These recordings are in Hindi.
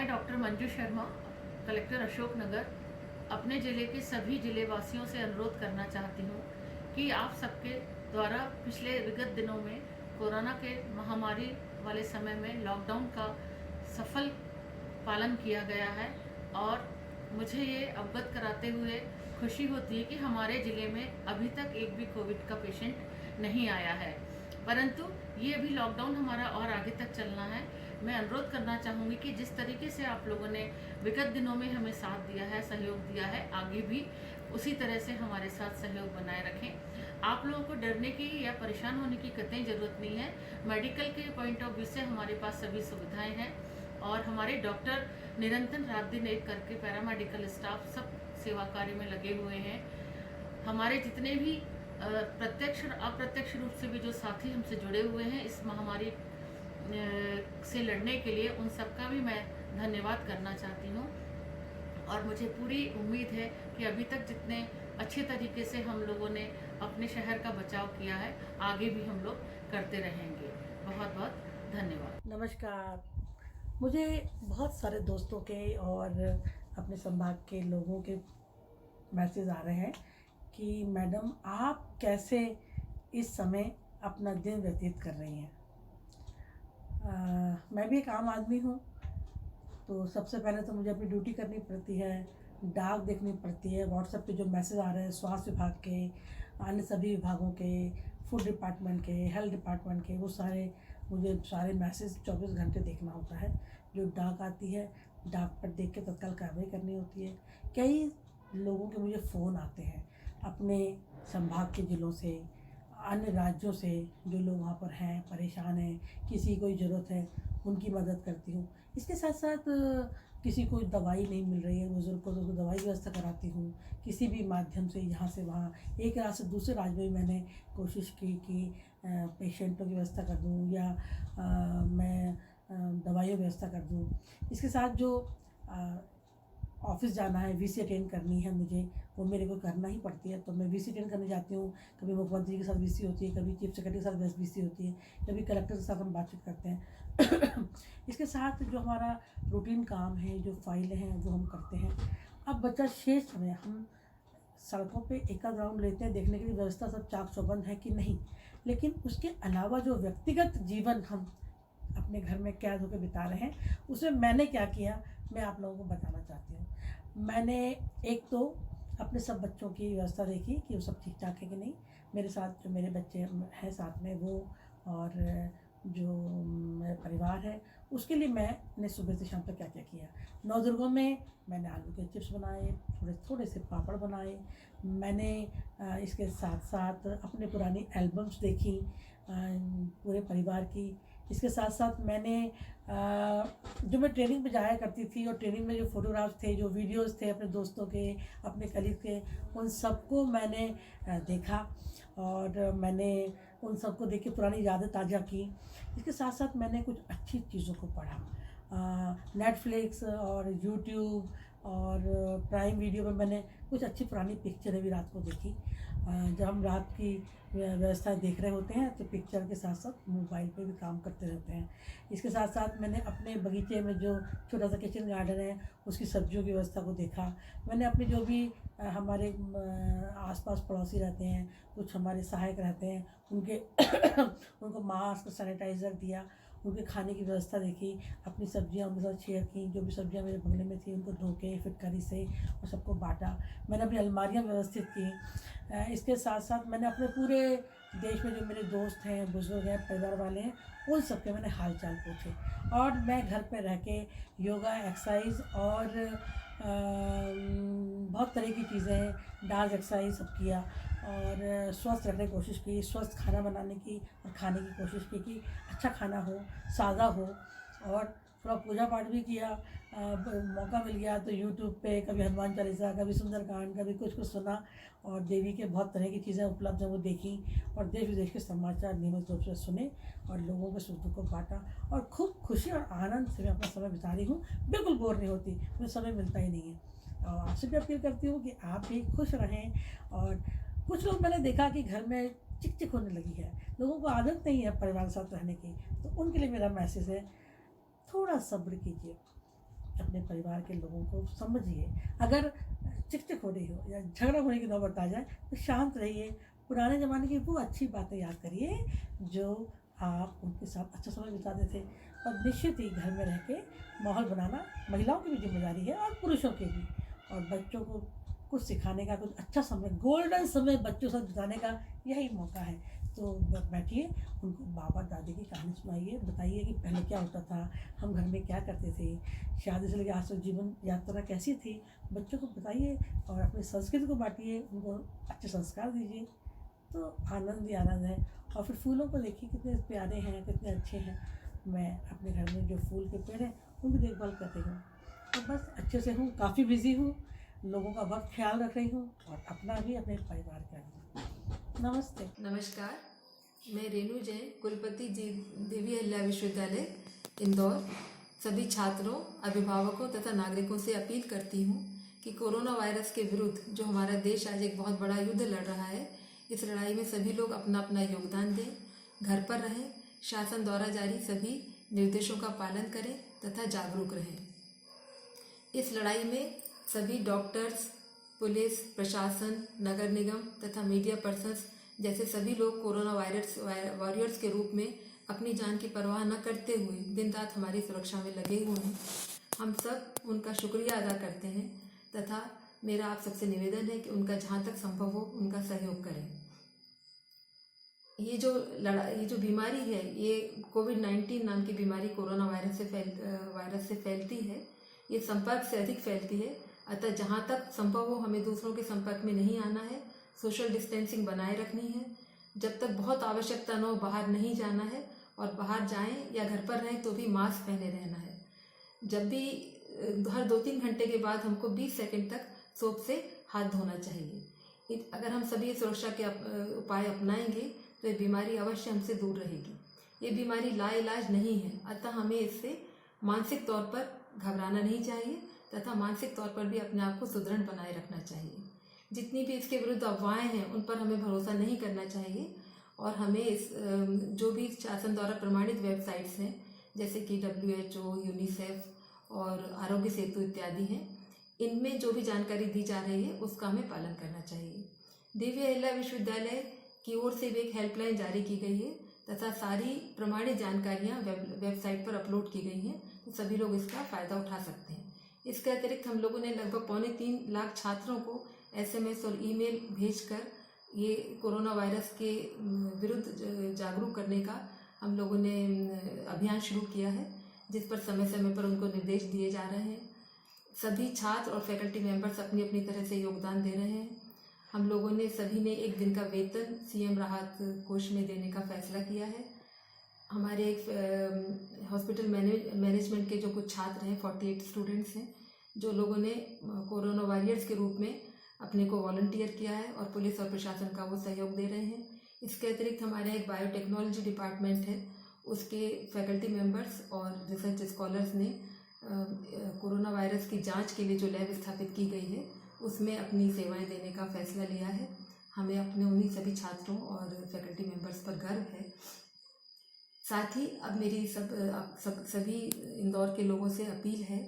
मैं डॉक्टर मंजू शर्मा, कलेक्टर अशोकनगर, अपने ज़िले के सभी ज़िलेवासियों से अनुरोध करना चाहती हूँ कि आप सबके द्वारा पिछले विगत दिनों में कोरोना के महामारी वाले समय में लॉकडाउन का सफल पालन किया गया है और मुझे ये अवगत कराते हुए खुशी होती है कि हमारे ज़िले में अभी तक एक भी कोविड का पेशेंट नहीं आया है। परंतु ये अभी लॉकडाउन हमारा और आगे तक चलना है। मैं अनुरोध करना चाहूँगी कि जिस तरीके से आप लोगों ने विगत दिनों में हमें साथ दिया है, सहयोग दिया है, आगे भी उसी तरह से हमारे साथ सहयोग बनाए रखें। आप लोगों को डरने की या परेशान होने की कतई ज़रूरत नहीं है। मेडिकल के पॉइंट ऑफ व्यू से हमारे पास सभी सुविधाएं हैं और हमारे डॉक्टर निरंतर रात दिन एक करके पैरामेडिकल स्टाफ सब सेवा कार्य में लगे हुए हैं। हमारे जितने भी प्रत्यक्ष और अप्रत्यक्ष रूप से भी जो साथी हमसे जुड़े हुए हैं इस महामारी से लड़ने के लिए, उन सबका भी मैं धन्यवाद करना चाहती हूँ। और मुझे पूरी उम्मीद है कि अभी तक जितने अच्छे तरीके से हम लोगों ने अपने शहर का बचाव किया है, आगे भी हम लोग करते रहेंगे। बहुत बहुत धन्यवाद। नमस्कार। मुझे बहुत सारे दोस्तों के और अपने संभाग के लोगों के मैसेज आ रहे हैं कि मैडम आप कैसे इस समय अपना दिन व्यतीत कर रही हैं। मैं भी एक आम आदमी हूँ, तो सबसे पहले तो मुझे अपनी ड्यूटी करनी पड़ती है, डाक देखनी पड़ती है, व्हाट्सएप पे जो मैसेज आ रहे हैं स्वास्थ्य विभाग के, अन्य सभी विभागों के, फूड डिपार्टमेंट के, हेल्थ डिपार्टमेंट के, वो मुझे सारे मैसेज 24 घंटे देखना होता है। जो डाक आती है, डाक पर देख के तत्काल कार्रवाई करनी होती है। कई लोगों के मुझे फ़ोन आते हैं अपने संभाग के ज़िलों से, अन्य राज्यों से, जो लोग वहाँ पर हैं, परेशान हैं, किसी को ज़रूरत है उनकी मदद करती हूँ। इसके साथ साथ किसी को दवाई नहीं मिल रही है, बुज़ुर्ग को तो उसको दवाई की व्यवस्था कराती हूँ। किसी भी माध्यम से यहाँ से वहाँ, एक राज्य से दूसरे राज्य में भी मैंने कोशिश की कि पेशेंटों की व्यवस्था कर दूँ या मैं दवाइयों की व्यवस्था कर दूँ। इसके साथ जो ऑफ़िस जाना है, वीसी अटेंड करनी है मुझे, वो मेरे को करना ही पड़ती है, तो मैं वीसी अटेंड करने जाती हूँ। कभी मुख्यमंत्री के साथ वीसी होती है, कभी चीफ सेक्रेटरी के साथ वीसी होती है, कभी कलेक्टर के साथ हम बातचीत करते हैं। इसके साथ जो हमारा रूटीन काम है, जो फाइलें हैं, वो हम करते हैं। अब बचा शेष समय, हम सड़कों पे एकाध राउंड लेते हैं देखने के लिए व्यवस्था सब चाक चौबंद है कि नहीं, लेकिन उसके अलावा जो व्यक्तिगत जीवन हम अपने घर में कैद होकर बिता रहे हैं, उसमें मैंने क्या किया, मैं आप लोगों को बताना चाहती हूँ। मैंने एक तो अपने सब बच्चों की व्यवस्था देखी कि वो सब ठीक ठाक है कि नहीं। मेरे साथ जो मेरे बच्चे हैं साथ में, वो और जो मेरा परिवार है, उसके लिए मैंने सुबह से शाम तक क्या क्या किया। नवदुर्गों में मैंने आलू के चिप्स बनाए, थोड़े थोड़े से पापड़ बनाए। मैंने इसके साथ साथ अपने पुरानी एल्बम्स देखी पूरे परिवार की। इसके साथ साथ मैंने जो मैं ट्रेनिंग पे जाया करती थी और ट्रेनिंग में जो फ़ोटोग्राफ्स थे, जो वीडियोस थे अपने दोस्तों के, अपने कलीग के, उन सबको मैंने देखा और मैंने उन सबको देख के पुरानी यादें ताज़ा की। इसके साथ साथ मैंने कुछ अच्छी चीज़ों को पढ़ा। नेटफ्लिक्स और यूट्यूब और प्राइम वीडियो पर मैंने कुछ अच्छी पुरानी पिक्चरें भी रात को देखी। जब हम रात की व्यवस्था देख रहे होते हैं तो पिक्चर के साथ साथ मोबाइल पे भी काम करते रहते हैं। इसके साथ साथ मैंने अपने बगीचे में जो छोटा सा किचन गार्डन है, उसकी सब्जियों की व्यवस्था को देखा। मैंने अपने जो भी हमारे आसपास पड़ोसी रहते हैं, कुछ हमारे सहायक रहते हैं, उनके उनको मास्क, सैनिटाइज़र दिया, उनके खाने की व्यवस्था देखी, अपनी सब्जियां उनके साथ शेयर की। जो भी सब्जियां मेरे बंगले में थी उनको धो के फिटकरी से और सबको बांटा। मैंने अपनी अलमारियां व्यवस्थित की। इसके साथ साथ मैंने अपने पूरे देश में जो मेरे दोस्त हैं, बुजुर्ग हैं, परिवार वाले हैं, उन सबके मैंने हाल चाल पूछे। और मैं घर पे रह के योगा, एक्सरसाइज और बहुत तरह की चीज़ें, डांस, एक्सरसाइज सब किया और स्वस्थ रहने की कोशिश की, स्वस्थ खाना बनाने की और खाने की कोशिश की कि अच्छा खाना हो, सादा हो। और थोड़ा पूजा पाठ भी किया। मौका मिल गया तो यूट्यूब पे कभी हनुमान चालीसा, कभी सुंदरकांड, कभी कुछ कुछ सुना और देवी के बहुत तरह की चीज़ें उपलब्ध हैं वो देखी और देश विदेश के समाचार नियमित रूप से सुने और लोगों के सुख दुख को बांटा और खूब खुशी और आनंद से मैं अपना समय बिता रही हूँ। बिल्कुल बोर नहीं होती, मुझे समय मिलता ही नहीं है। और आपसे भी अपील करती हूँ कि आप भी खुश रहें। और कुछ लोग मैंने देखा कि घर में चिक चिक होने लगी है, लोगों को आदत नहीं है परिवार के साथ रहने की, तो उनके लिए मेरा मैसेज है, थोड़ा सब्र कीजिए। अपने परिवार के लोगों को समझिए। अगर चिक-चिक हो रही हो या झगड़ा होने की नौबत आ जाए तो शांत रहिए। पुराने ज़माने की वो अच्छी बातें याद करिए जो आप उनके साथ अच्छा समय बिताते थे। और निश्चित ही घर में रह के माहौल बनाना महिलाओं की भी ज़िम्मेदारी है और पुरुषों की भी। और बच्चों को कुछ सिखाने का, कुछ अच्छा समय, गोल्डन समय बच्चों के साथ बिताने का यही मौका है। तो बैठिए, उनको बाबा दादी की कहानी सुनाइए, बताइए कि पहले क्या होता था, हम घर में क्या करते थे, शादी से लेकर आज तक जीवन यात्रा कैसी थी। बच्चों को बताइए और अपनी संस्कृति को बांटिए, उनको अच्छे संस्कार दीजिए। तो आनंद ही आनंद है। और फिर फूलों को देखिए कितने प्यारे हैं, कितने अच्छे हैं। मैं अपने घर में जो फूल के पेड़ हैं उनकी देखभाल कर रही हूँ। तो बस अच्छे से हूँ, काफ़ी बिजी हूँ, लोगों का बहुत ख्याल रख रही हूँ और अपना भी, अपने परिवार का भी। नमस्ते। नमस्कार, मैं रेणु जैन, कुलपति जी देवी अहिल्या विश्वविद्यालय इंदौर, सभी छात्रों, अभिभावकों तथा नागरिकों से अपील करती हूँ कि कोरोना वायरस के विरुद्ध जो हमारा देश आज एक बहुत बड़ा युद्ध लड़ रहा है, इस लड़ाई में सभी लोग अपना अपना योगदान दें, घर पर रहें, शासन द्वारा जारी सभी निर्देशों का पालन करें तथा जागरूक रहें। इस लड़ाई में सभी डॉक्टर्स, पुलिस, प्रशासन, नगर निगम तथा मीडिया पर्सन्स जैसे सभी लोग कोरोना वायरस वॉरियर्स के रूप में अपनी जान की परवाह न करते हुए दिन रात हमारी सुरक्षा में लगे हुए हैं। हम सब उनका शुक्रिया अदा करते हैं तथा मेरा आप सबसे निवेदन है कि उनका जहाँ तक संभव हो उनका सहयोग करें। ये जो बीमारी है, ये कोविड-19 नाम की बीमारी कोरोना वायरस से फैलती है। ये संपर्क से अधिक फैलती है, अतः जहाँ तक संभव हो हमें दूसरों के संपर्क में नहीं आना है, सोशल डिस्टेंसिंग बनाए रखनी है। जब तक बहुत आवश्यकता न हो बाहर नहीं जाना है और बाहर जाएं या घर पर रहें तो भी मास्क पहने रहना है। जब भी हर 2-3 घंटे के बाद हमको 20 सेकंड तक सोप से हाथ धोना चाहिए। अगर हम सभी सुरक्षा के उपाय अपनाएंगे तो ये बीमारी अवश्य हमसे दूर रहेगी। ये बीमारी लाइलाज नहीं है, अतः हमें इससे मानसिक तौर पर घबराना नहीं चाहिए तथा मानसिक तौर पर भी अपने आप को सुदृढ़ बनाए रखना चाहिए। जितनी भी इसके विरुद्ध अफवाहें हैं उन पर हमें भरोसा नहीं करना चाहिए और हमें जो भी शासन द्वारा प्रमाणित वेबसाइट्स हैं जैसे कि WHO, यूनिसेफ और आरोग्य सेतु इत्यादि हैं, इनमें जो भी जानकारी दी जा रही है उसका हमें पालन करना चाहिए। देवी अहिल्या विश्वविद्यालय की ओर से भी एक हेल्पलाइन जारी की गई है तथा सारी प्रमाणित जानकारियाँ वेबसाइट पर अपलोड की गई हैं, तो सभी लोग इसका फ़ायदा उठा सकते हैं। इसके अतिरिक्त हम लोगों ने लगभग 2.25 लाख छात्रों को SMS और ईमेल भेजकर ये कोरोना वायरस के विरुद्ध जागरूक करने का हम लोगों ने अभियान शुरू किया है, जिस पर समय समय पर उनको निर्देश दिए जा रहे हैं। सभी छात्र और फैकल्टी मेंबर्स अपनी अपनी तरह से योगदान दे रहे हैं। हम लोगों ने सभी ने 1 दिन का वेतन CM राहत कोष में देने का फैसला किया है। हमारे एक हॉस्पिटल मैनेजमेंट के जो कुछ छात्र हैं, 48 स्टूडेंट्स हैं, जो लोगों ने कोरोना वॉरियर्स के रूप में अपने को वॉलंटियर किया है और पुलिस और प्रशासन का वो सहयोग दे रहे हैं। इसके अतिरिक्त हमारे एक बायोटेक्नोलॉजी डिपार्टमेंट है, उसके फैकल्टी मेंबर्स और रिसर्च स्कॉलर्स ने कोरोना वायरस की जांच के लिए जो लैब स्थापित की गई है उसमें अपनी सेवाएं देने का फैसला लिया है। हमें अपने उन्हीं सभी छात्रों और फैकल्टी मेंबर्स पर गर्व है। साथ ही अब मेरी सभी इंदौर के लोगों से अपील है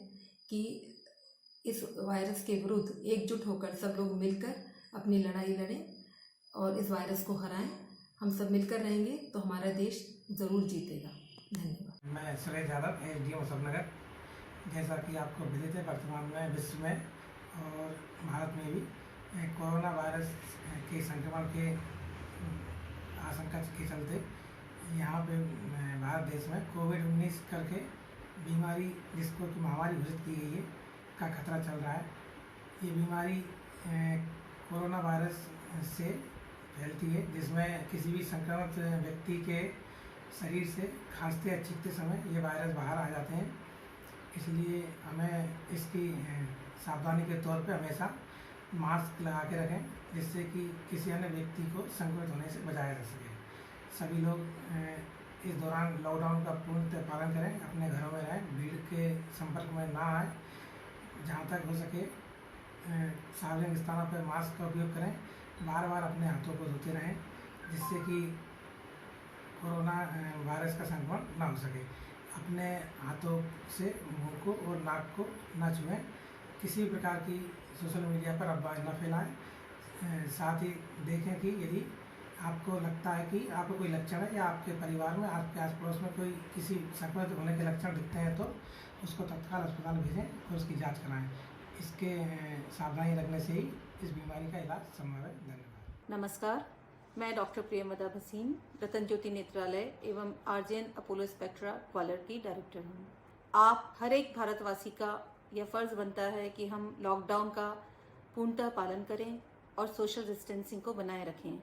कि इस वायरस के विरुद्ध एकजुट होकर सब लोग मिलकर अपनी लड़ाई लड़ें और इस वायरस को हराएं। हम सब मिलकर रहेंगे तो हमारा देश ज़रूर जीतेगा। धन्यवाद। मैं सुरेश यादव, SDO मुजफ्फरनगर। जैसा कि आपको विदित है, वर्तमान में विश्व में और भारत में भी कोरोना वायरस के संक्रमण के आशंका के चलते यहाँ पे भारत देश में कोविड-19 करके बीमारी, जिसको कि महामारी घोषित की गई है, का खतरा चल रहा है। ये बीमारी कोरोना वायरस से फैलती है, जिसमें किसी भी संक्रमित व्यक्ति के शरीर से खांसते या छींकते समय ये वायरस बाहर आ जाते हैं। इसलिए हमें इसकी सावधानी के तौर पे हमेशा मास्क लगा के रखें, जिससे कि किसी अन्य व्यक्ति को संक्रमित होने से बचाया जा सके। सभी लोग इस दौरान लॉकडाउन का पूर्णतः पालन करें, अपने घरों में रहें, भीड़ के संपर्क में ना आए, जहाँ तक हो सके सार्वजनिक स्थानों पर मास्क का उपयोग करें, बार बार अपने हाथों को धोते रहें, जिससे कि कोरोना वायरस का संक्रमण ना हो सके। अपने हाथों से मुंह को और नाक को न छुएं, किसी प्रकार की सोशल मीडिया पर अफवाह न फैलाएं। साथ ही देखें कि यदि आपको लगता है कि आपको कोई लक्षण है या आपके परिवार में, आपके आस पड़ोस में कोई किसी संक्रमित होने के लक्षण दिखते हैं तो उसको तत्काल अस्पताल भेजें और उसकी जांच कराएं। इसके सावधानी रखने से ही इस बीमारी का इलाज संभव है। धन्यवाद। नमस्कार, मैं डॉक्टर प्रियमदा भसीन, रतन ज्योति नेत्रालय एवं आरजेएन अपोलो स्पेक्ट्रा ग्वालियर की डायरेक्टर हूँ। आप हर एक भारतवासी का यह फ़र्ज़ बनता है कि हम लॉकडाउन का पूर्णतः पालन करें और सोशल डिस्टेंसिंग को बनाए रखें।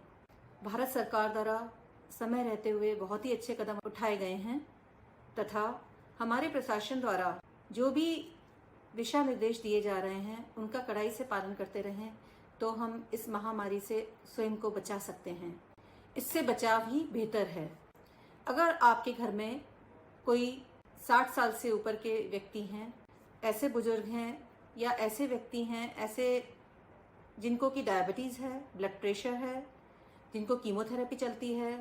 भारत सरकार द्वारा समय रहते हुए बहुत ही अच्छे कदम उठाए गए हैं तथा हमारे प्रशासन द्वारा जो भी दिशा निर्देश दिए जा रहे हैं उनका कड़ाई से पालन करते रहें तो हम इस महामारी से स्वयं को बचा सकते हैं। इससे बचाव ही बेहतर है। अगर आपके घर में कोई 60 साल से ऊपर के व्यक्ति हैं, ऐसे बुजुर्ग हैं या ऐसे व्यक्ति हैं ऐसे जिनको की डायबिटीज़ है, ब्लड प्रेशर है, जिनको कीमोथेरेपी चलती है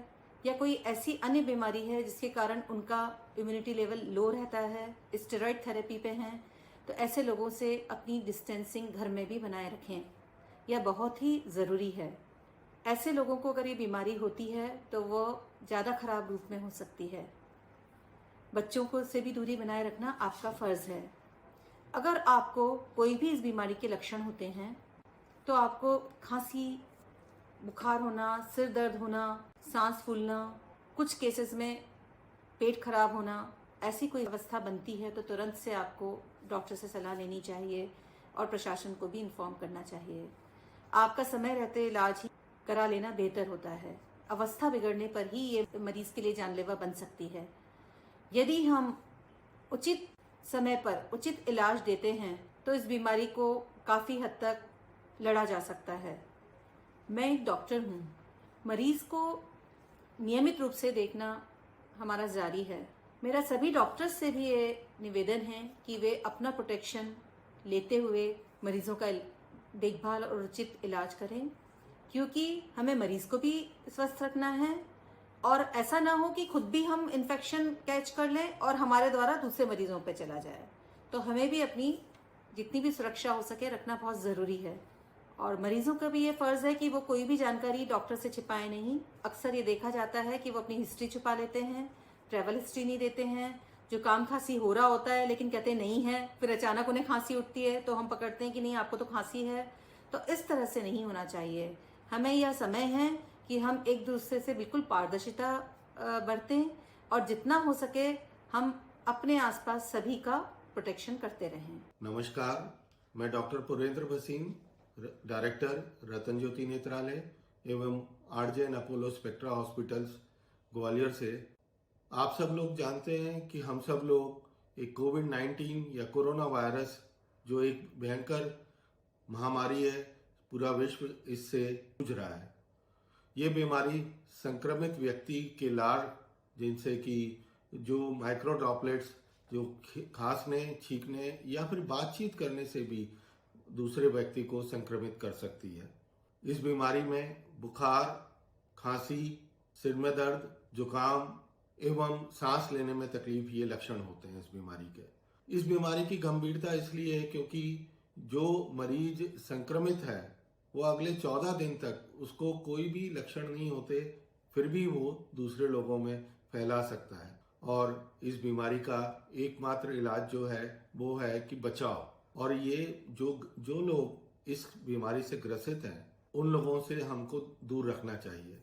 या कोई ऐसी अन्य बीमारी है जिसके कारण उनका इम्यूनिटी लेवल लो रहता है, स्टेरॉइड थेरेपी पे हैं, तो ऐसे लोगों से अपनी डिस्टेंसिंग घर में भी बनाए रखें। यह बहुत ही ज़रूरी है। ऐसे लोगों को अगर ये बीमारी होती है तो वो ज़्यादा खराब रूप में हो सकती है। बच्चों को से भी दूरी बनाए रखना आपका फ़र्ज़ है। अगर आपको कोई भी इस बीमारी के लक्षण होते हैं तो आपको खांसी, बुखार होना, सिर दर्द होना, सांस फूलना, कुछ केसेस में पेट खराब होना, ऐसी कोई अवस्था बनती है तो तुरंत से आपको डॉक्टर से सलाह लेनी चाहिए और प्रशासन को भी इन्फॉर्म करना चाहिए। आपका समय रहते इलाज ही करा लेना बेहतर होता है। अवस्था बिगड़ने पर ही ये मरीज़ के लिए जानलेवा बन सकती है। यदि हम उचित समय पर उचित इलाज देते हैं तो इस बीमारी को काफ़ी हद तक लड़ा जा सकता है। मैं एक डॉक्टर हूँ। मरीज़ को नियमित रूप से देखना हमारा जारी है। मेरा सभी डॉक्टर्स से भी ये निवेदन है कि वे अपना प्रोटेक्शन लेते हुए मरीज़ों का देखभाल और उचित इलाज करें, क्योंकि हमें मरीज़ को भी स्वस्थ रखना है और ऐसा ना हो कि खुद भी हम इन्फेक्शन कैच कर लें और हमारे द्वारा दूसरे मरीज़ों पे चला जाए। तो हमें भी अपनी जितनी भी सुरक्षा हो सके रखना बहुत ज़रूरी है और मरीज़ों का भी ये फ़र्ज़ है कि वो कोई भी जानकारी डॉक्टर से छिपाए नहीं। अक्सर ये देखा जाता है कि वो अपनी हिस्ट्री छुपा लेते हैं, ट्रैवल हिस्ट्री नहीं देते हैं, जुकाम खांसी हो रहा होता है लेकिन कहते नहीं है, फिर अचानक उन्हें खांसी उठती है तो हम पकड़ते हैं कि नहीं आपको तो खांसी है। तो इस तरह से नहीं होना चाहिए। हमें यह समय है कि हम एक दूसरे से बिल्कुल पारदर्शिता बरतें और जितना हो सके हम अपने आसपास सभी का प्रोटेक्शन करते रहें। नमस्कार, मैं डॉक्टर पुरेंद्र भसीन, डायरेक्टर रतन ज्योति नेत्रालय एवं RJN Apollo spectra hospitals Gwalior से। आप सब लोग जानते हैं कि हम सब लोग एक कोविड-19 या कोरोना वायरस जो एक भयंकर महामारी है, पूरा विश्व इससे जूझ रहा है। ये बीमारी संक्रमित व्यक्ति के लार, जिनसे कि जो माइक्रो ड्रॉपलेट्स जो खांसने, छींकने या फिर बातचीत करने से भी दूसरे व्यक्ति को संक्रमित कर सकती है। इस बीमारी में बुखार, खांसी, सिर में दर्द, जुकाम एवं सांस लेने में तकलीफ ये लक्षण होते हैं इस बीमारी के। इस बीमारी की गंभीरता इसलिए है क्योंकि जो मरीज संक्रमित है वो अगले 14 दिन तक उसको कोई भी लक्षण नहीं होते, फिर भी वो दूसरे लोगों में फैला सकता है। और इस बीमारी का एकमात्र इलाज जो है वो है कि बचाव। और ये जो लोग इस बीमारी से ग्रसित हैं उन लोगों से हमको दूर रखना चाहिए,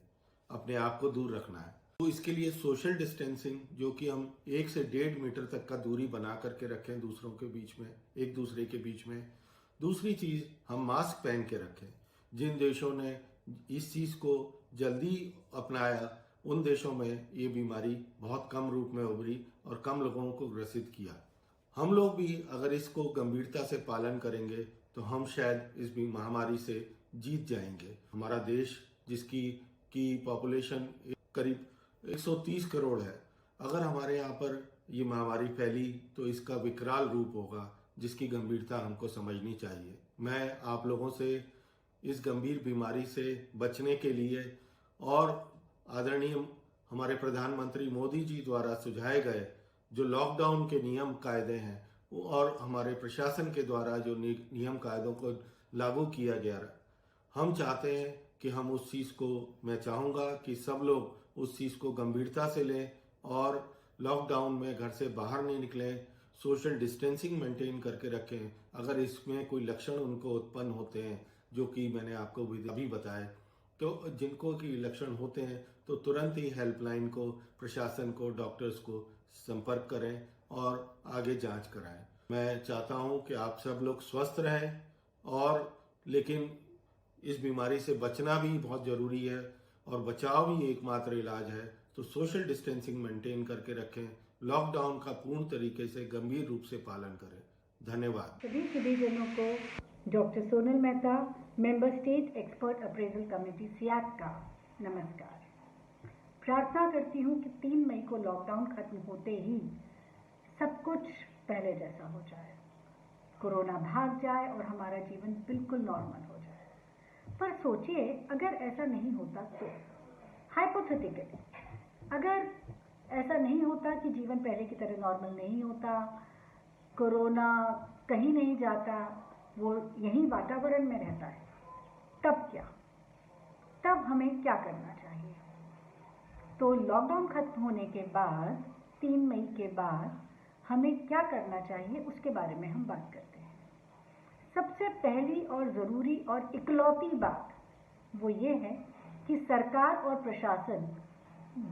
अपने आप को दूर रखना है। तो इसके लिए सोशल डिस्टेंसिंग, जो कि हम 1 से 1.5 मीटर तक का दूरी बना करके रखें दूसरों के बीच में, एक दूसरे के बीच में। दूसरी चीज़, हम मास्क पहन के रखें। जिन देशों ने इस चीज़ को जल्दी अपनाया उन देशों में ये बीमारी बहुत कम रूप में उभरी और कम लोगों को ग्रसित किया। हम लोग भी अगर इसको गंभीरता से पालन करेंगे तो हम शायद इस महामारी से जीत जाएंगे। हमारा देश, जिसकी पॉपुलेशन करीब 130 करोड़ है, अगर हमारे यहाँ पर ये महामारी फैली तो इसका विकराल रूप होगा, जिसकी गंभीरता हमको समझनी चाहिए। मैं आप लोगों से इस गंभीर बीमारी से बचने के लिए और आदरणीय हमारे प्रधानमंत्री मोदी जी द्वारा सुझाए गए जो लॉकडाउन के नियम कायदे हैं और हमारे प्रशासन के द्वारा जो नियम कायदों को लागू किया गया, हम चाहते हैं कि हम उस चीज़ को, मैं चाहूँगा कि सब लोग उस चीज़ को गंभीरता से लें और लॉकडाउन में घर से बाहर नहीं निकलें, सोशल डिस्टेंसिंग मेंटेन करके रखें। अगर इसमें कोई लक्षण उनको उत्पन्न होते हैं, जो कि मैंने आपको अभी बताया, तो जिनको की लक्षण होते हैं तो तुरंत ही हेल्पलाइन को, प्रशासन को, डॉक्टर्स को संपर्क करें और आगे जांच कराएं। मैं चाहता हूं कि आप सब लोग स्वस्थ रहें, और लेकिन इस बीमारी से बचना भी बहुत ज़रूरी है और बचाव ही एकमात्र इलाज है। तो सोशल डिस्टेंसिंग मेंटेन करके रखें, लॉकडाउन का पूर्ण तरीके से गंभीर रूप से पालन करें। धन्यवाद। सभी जनों को doctor Sonal Mehta, member state expert appraisal committee SEAT का नमस्कार। प्रार्थना करती हूँ कि 3 मई को लॉकडाउन खत्म होते ही सब कुछ पहले जैसा हो जाए, कोरोना भाग जाए और हमारा जीवन बिल्कुल नॉर्मल हो जाए। पर सोचिए, अगर ऐसा नहीं होता तो, हाइपोथेटिकली, अगर ऐसा नहीं होता कि जीवन पहले की तरह नॉर्मल नहीं होता, कोरोना कहीं नहीं जाता, वो यहीं वातावरण में रहता है, तब क्या? तब हमें क्या करना चाहिए? तो लॉकडाउन खत्म होने के बाद 3 मई के बाद हमें क्या करना चाहिए, उसके बारे में हम बात करते हैं। सबसे पहली और ज़रूरी और इकलौती बात वो ये है कि सरकार और प्रशासन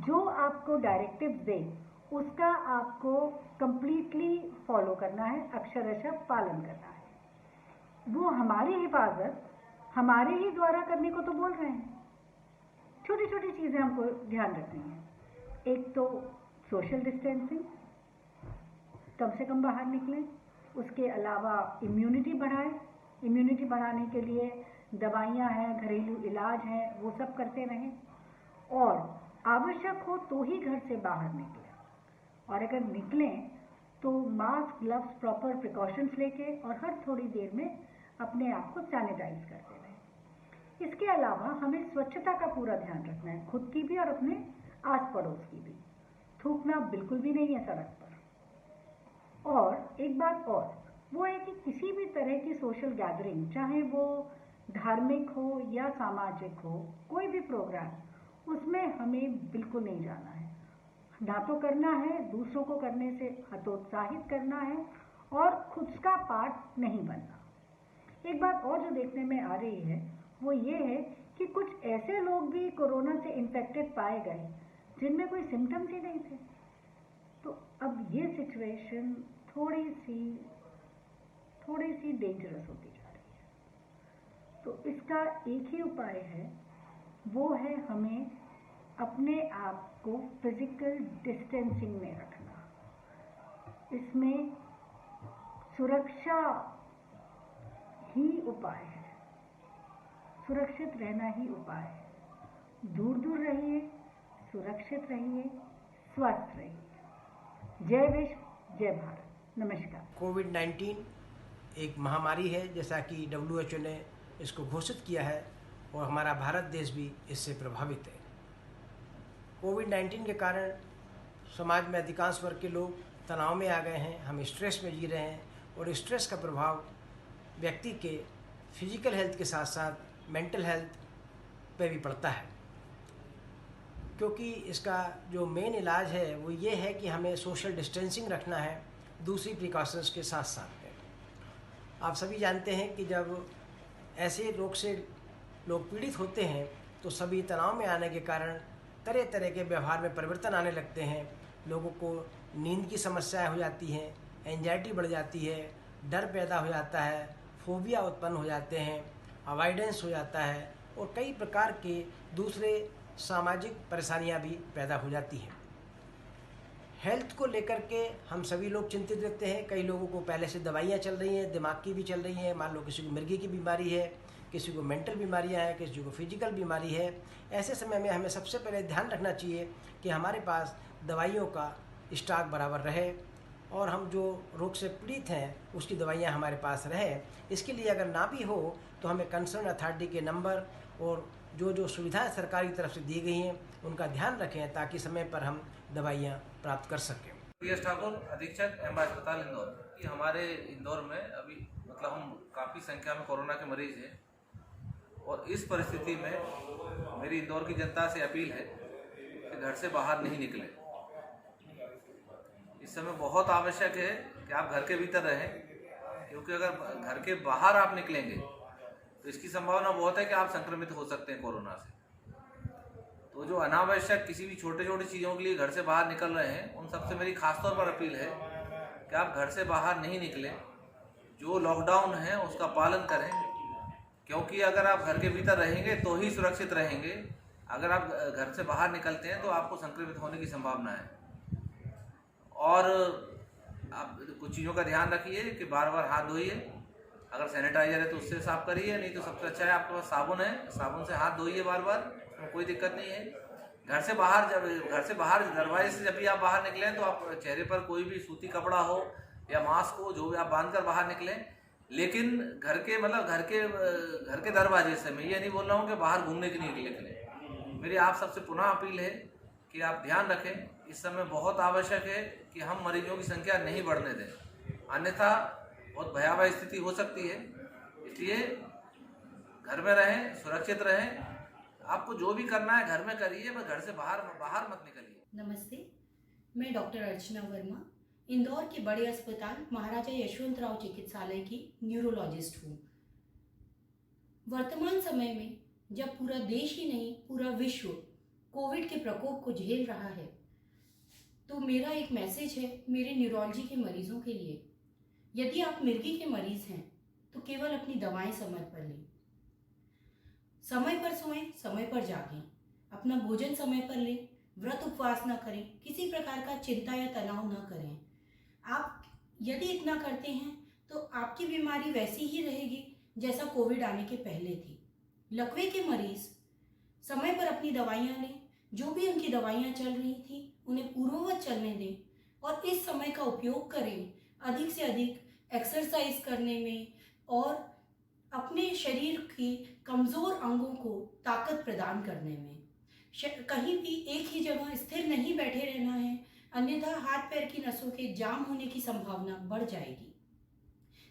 जो आपको डायरेक्टिव्स दे, उसका आपको कंप्लीटली फॉलो करना है, अक्षरशः पालन करना है। वो हमारी हिफाजत हमारे ही द्वारा करने को तो बोल रहे हैं। छोटी छोटी चीज़ें हमको ध्यान रखनी है। एक तो सोशल डिस्टेंसिंग, कम से कम बाहर निकलें। उसके अलावा इम्यूनिटी बढ़ाएं। इम्यूनिटी बढ़ाने के लिए दवाइयाँ हैं, घरेलू इलाज हैं, वो सब करते रहें। और आवश्यक हो तो ही घर से बाहर निकलें, और अगर निकलें तो मास्क, ग्लव्स, प्रॉपर प्रिकॉशंस लेके और हर थोड़ी देर में अपने आप को सैनिटाइज करते रहें। इसके अलावा हमें स्वच्छता का पूरा ध्यान रखना है, खुद की भी और अपने आस पड़ोस की भी। थूकना बिल्कुल भी नहीं है सड़क पर। और एक बात और, वो है कि किसी भी तरह की सोशल गैदरिंग, चाहे वो धार्मिक हो या सामाजिक हो, कोई भी प्रोग्राम, उसमें हमें बिल्कुल नहीं जाना है। ना तो करना है, दूसरों को करने से हतोत्साहित करना है, और खुद का पार्ट नहीं बनना। एक बात और जो देखने में आ रही है वो ये है कि कुछ ऐसे लोग भी कोरोना से इन्फेक्टेड पाए गए जिनमें कोई सिम्टम्स ही नहीं थे। तो अब ये सिचुएशन थोड़ी सी डेंजरस होती जा रही है। तो इसका एक ही उपाय है, वो है हमें अपने आप को फिजिकल डिस्टेंसिंग में रखना। इसमें सुरक्षा ही उपाय है, सुरक्षित रहना ही उपाय है। दूर दूर रहिए, सुरक्षित रहिए, स्वस्थ रहिए। जय विश्व, जय भारत। नमस्कार। कोविड-19 एक महामारी है, जैसा कि WHO ने इसको घोषित किया है, और हमारा भारत देश भी इससे प्रभावित है। कोविड-19 के कारण समाज में अधिकांश वर्ग के लोग तनाव में आ गए हैं, हम स्ट्रेस में जी रहे हैं, और स्ट्रेस का प्रभाव व्यक्ति के फिजिकल हेल्थ के साथ साथ मेंटल हेल्थ पे भी पड़ता है। क्योंकि इसका जो मेन इलाज है वो ये है कि हमें सोशल डिस्टेंसिंग रखना है, दूसरी प्रिकॉशंस के साथ साथ में। आप सभी जानते हैं कि जब ऐसे रोग से लोग पीड़ित होते हैं तो सभी तनाव में आने के कारण तरह तरह के व्यवहार में परिवर्तन आने लगते हैं। लोगों को नींद की समस्याएं हो जाती हैं, एंजाइटी बढ़ जाती है, डर पैदा हो जाता है, फोबिया उत्पन्न हो जाते हैं, अवॉइडेंस हो जाता है, और कई प्रकार के दूसरे सामाजिक परेशानियां भी पैदा हो जाती हैं। हेल्थ को लेकर के हम सभी लोग चिंतित रहते हैं। कई लोगों को पहले से दवाइयाँ चल रही हैं, दिमाग की भी चल रही हैं। मान लो किसी को मिर्गी की बीमारी है, किसी को मेंटल बीमारियां हैं, किसी को फिजिकल बीमारी है। ऐसे समय में हमें सबसे पहले ध्यान रखना चाहिए कि हमारे पास दवाइयों का स्टॉक बराबर रहे, और हम जो रोग से पीड़ित हैं उसकी दवाइयाँ हमारे पास रहे। इसके लिए अगर ना भी हो तो हमें कंसर्न अथॉरिटी के नंबर और जो सुविधाएं सरकार की तरफ से दी गई हैं उनका ध्यान रखें, ताकि समय पर हम दवाइयाँ प्राप्त कर सकें। PS ठाकुर, अधीक्षक एम अस्पताल इंदौर। कि हमारे इंदौर में अभी मतलब हम काफ़ी संख्या में कोरोना के मरीज हैं और इस परिस्थिति में मेरी इंदौर की जनता से अपील है कि घर से बाहर नहीं निकलें। इस समय बहुत आवश्यक है कि आप घर के भीतर रहें, क्योंकि अगर घर के बाहर आप निकलेंगे तो इसकी संभावना बहुत है कि आप संक्रमित हो सकते हैं कोरोना से। तो जो अनावश्यक किसी भी छोटे छोटे चीज़ों के लिए घर से बाहर निकल रहे हैं, उन सबसे मेरी खासतौर पर अपील है कि आप घर से बाहर नहीं निकलें। जो लॉकडाउन है उसका पालन करें, क्योंकि अगर आप घर के भीतर रहेंगे तो ही सुरक्षित रहेंगे। अगर आप घर से बाहर निकलते हैं तो आपको संक्रमित होने की संभावना है। और आप कुछ चीज़ों का ध्यान रखिए कि बार बार हाथ धोइए। अगर सैनिटाइजर है तो उससे साफ करिए, नहीं तो सबसे अच्छा है आपके पास साबुन है, साबुन से हाथ धोइए बार बार, उसमें कोई दिक्कत नहीं है। घर से बाहर दरवाजे से जब भी आप बाहर निकलें तो आप चेहरे पर कोई भी सूती कपड़ा हो या मास्क हो, जो भी आप बांध कर बाहर निकलें। लेकिन घर के दरवाजे से, मैं ये नहीं बोल रहा हूँ कि बाहर घूमने के लिए निकलें। मेरी आप सबसे पुनः अपील है कि आप ध्यान रखें। इस समय बहुत आवश्यक है कि हम मरीजों की संख्या नहीं बढ़ने दें, अन्यथा बहुत भयावह स्थिति हो सकती है। इसलिए घर में रहें, सुरक्षित रहें। आपको जो भी करना है घर में करिए, बस घर से बाहर मत निकलिए। नमस्ते, मैं डॉक्टर अर्चना वर्मा, इंदौर के बड़े अस्पताल महाराजा यशवंतराव चिकित्सालय की न्यूरोलॉजिस्ट हूँ। वर्तमान समय में जब पूरा देश ही नहीं पूरा विश्व कोविड के प्रकोप को झेल रहा है, तो मेरा एक मैसेज है मेरे न्यूरोलॉजी के मरीजों के लिए। यदि आप मिर्गी के मरीज हैं तो केवल अपनी दवाएं समय पर लें, समय पर सोएं, समय पर जागें, अपना भोजन समय पर लें, व्रत उपवास न करें, किसी प्रकार का चिंता या तनाव न करें। आप यदि इतना करते हैं तो आपकी बीमारी वैसी ही रहेगी जैसा कोविड आने के पहले थी। लकवे के मरीज समय पर अपनी दवाइयाँ लें, जो भी उनकी दवाइयाँ चल रही थी उन्हें पूर्ववत चलने दें और इस समय का उपयोग करें अधिक से अधिक एक्सरसाइज करने में और अपने शरीर के कमज़ोर अंगों को ताकत प्रदान करने में। कहीं भी एक ही जगह स्थिर नहीं बैठे रहना है, अन्यथा हाथ पैर की नसों के जाम होने की संभावना बढ़ जाएगी।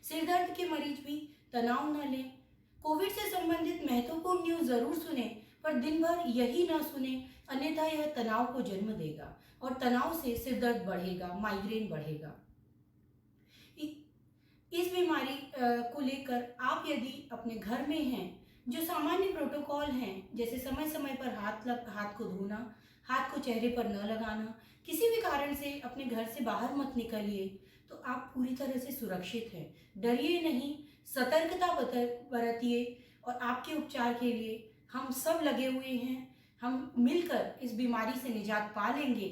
सिर दर्द के मरीज भी तनाव न लें। कोविड से संबंधित महत्वपूर्ण न्यूज़ ज़रूर सुने, पर दिन भर यही ना सुने, अन्यथा यह तनाव को जन्म देगा और तनाव से सिर दर्द बढ़ेगा, माइग्रेन बढ़ेगा। इस बीमारी को लेकर आप यदि अपने घर में हैं, जो सामान्य प्रोटोकॉल हैं, जैसे समय समय पर हाथ को धोना, हाथ को चेहरे पर न लगाना, किसी भी कारण से अपने घर से बाहर मत निकलिए, तो आप पूरी तरह से सुरक्षित हैं। डरिए नहीं, सतर्कता बरतिए और आपके उपचार के लिए हम सब लगे हुए हैं। हम मिलकर इस बीमारी से निजात पा लेंगे,